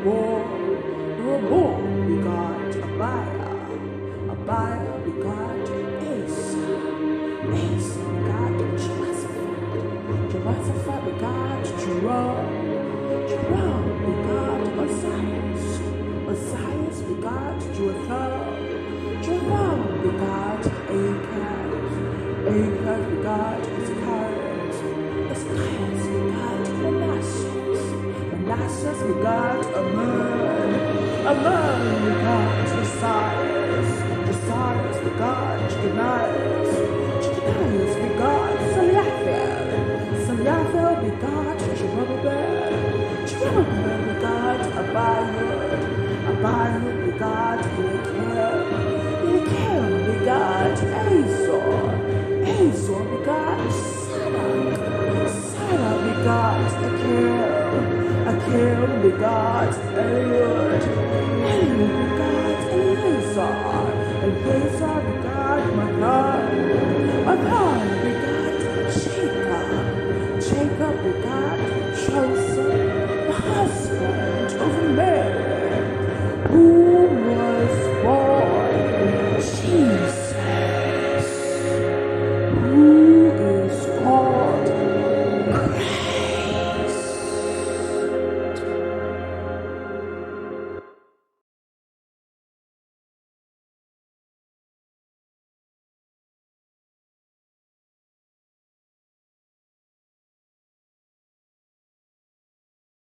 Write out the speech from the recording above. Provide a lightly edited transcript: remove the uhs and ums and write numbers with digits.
Rehoboam begot Abiah begot Asa, Asa begot Jehoshaphat begot Joram begot Messias begot Jotham begot Ahaz begot Hezekiah begot Manasseh begot Amon begot Josiah begot Jeconiah begot Salatiel begot Zerubbabel begot Abiud begot Eliakim begot Azor begot Sadok begot Akim begot Eliud begot Eleazar